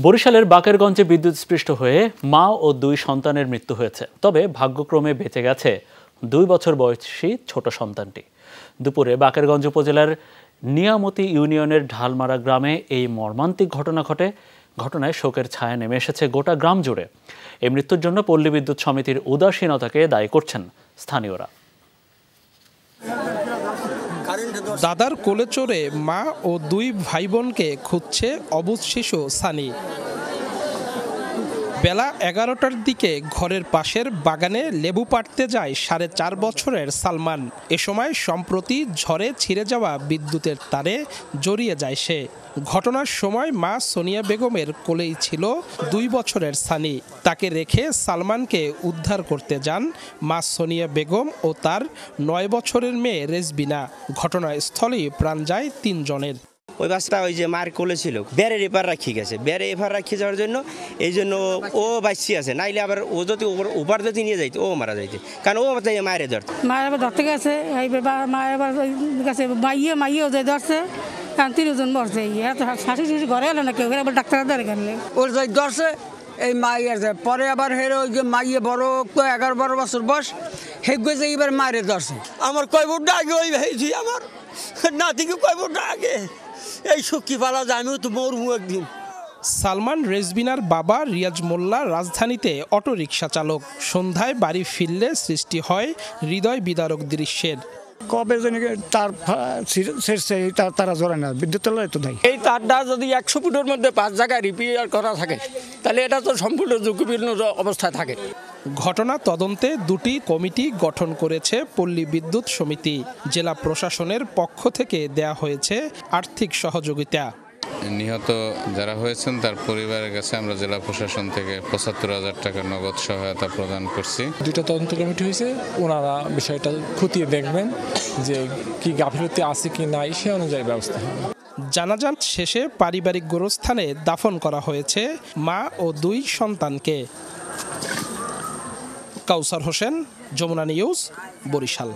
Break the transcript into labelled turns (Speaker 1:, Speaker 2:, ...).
Speaker 1: বরিশালের বাকেরগঞ্জে বিদ্যুৎস্পৃষ্ট হয়ে মা ও দুই সন্তানের মৃত্যু হয়েছে। তবে ভাগ্যক্রমে বেঁচে গেছে 2 বছর বয়সী ছোট সন্তানটি। দুপুরে বাকেরগঞ্জ উপজেলার নিয়ামতি ইউনিয়নের ঢালমারা গ্রামে এই মর্মান্তিক ঘটনা ঘটে। ঘটনায় শোকের ছায়া নেমে এসেছে গোটা গ্রাম জুড়ে। এই মৃত্যুর জন্য পল্লী বিদ্যুৎ সমিতির উদাসীনতাকে দায়ী করছেন স্থানীয়রা।
Speaker 2: দাদার কোলে চড়ে মা ও দুই ভাই বোনকে খুঁজছে অবুঝ শিশু সানি। বেলা 11টার দিকে ঘরের পাশের বাগানে লেবু পাড়তে যায় 4.5 বছরের সালমান। এ সময় সম্প্রতি ঝড়ে ছিঁড়ে যাওয়া বিদ্যুতের তারে জড়িয়ে যায় সে। ঘটনার সময় মা সোনিয়া বেগমের কোলেই ছিল 2 বছরের সানি। তাকে রেখে সালমানকে উদ্ধার করতে যান মা সোনিয়া বেগম ও তার 9 বছরের মেয়ে রেজবিনা। ঘটনাস্থলেই প্রাণ যায় 3 জনের।
Speaker 3: ওই বাচ্চাটা ওই যে মার কোলে ছিল, বেড়ের এপার রাখি গেছে, বেড়ে এপার রাখি যাওয়ার জন্য এই জন্য ও বাঁচি আছে, নাইলে আবার ও যদি ওপার যদি নিয়ে যাইতো ও মারা যাইতে, কারণ ও মায়ের ধরতো।
Speaker 4: মায়ের আবার ধরতে গেছে, মায়ের আবার গেছে মাইয়েও যে ধরছে, কারণ 3 জন মরছে। শাশু শ্বশুর ঘরে এলো না কেউ, আবার ডাক্তার ধরে গেলে
Speaker 5: ওর যাই ধরছে এই মাইয়ের যায়। পরে আবার হেরে ওই যে মাইয়ে বড় তো 11-12 বছর বয়স হেগে যে এবার মায়ের ধরছে।
Speaker 6: আমার কয় বছর আগে ওই ভাইছি, আমার নাতিকে কয় বছর আগে এই সখী পালা যায়, আমিও তো মরবো একদিন।
Speaker 2: সালমান রেজবিনার বাবা রিয়াজ মোল্লা রাজধানীতে অটোরিকশা চালক। সন্ধ্যায় বাড়ি ফিরলে সৃষ্টি হয় হৃদয় বিদারক দৃশ্যের।
Speaker 7: কবে জানি তারা জড়ায় না, বিদ্যুৎ তো নাই।
Speaker 5: এই তারটা যদি 100 ফুটের মধ্যে 5 জায়গায় রিপেয়ার করা থাকে তাহলে এটা তো সম্পূর্ণ ঝুঁকিপূর্ণ অবস্থায় থাকে।
Speaker 2: ঘটনা তদন্তে 2টি কমিটি গঠন করেছে পল্লী বিদ্যুৎ সমিতি। জেলা প্রশাসনের পক্ষ থেকে দেয়া হয়েছে আর্থিক সহযোগিতা।
Speaker 8: নিহত যারা হয়েছেন তার পরিবারের কাছে আমরা জেলা প্রশাসন থেকে 75,000 টাকা নগদ সহায়তা প্রদান করছি।
Speaker 9: 2টা তদন্ত কমিটি হয়েছে, ওনারা বিষয়টা খতিয়ে দেখবেন যে কি গাফিলতি আছে কি নাই, সে অনুযায়ী ব্যবস্থা হবে।
Speaker 2: জানাজা শেষে পারিবারিক গোরস্থানে দাফন করা হয়েছে মা ও 2 সন্তানকে। কাউসার হোসেন, যমুনা নিউজ, বরিশাল।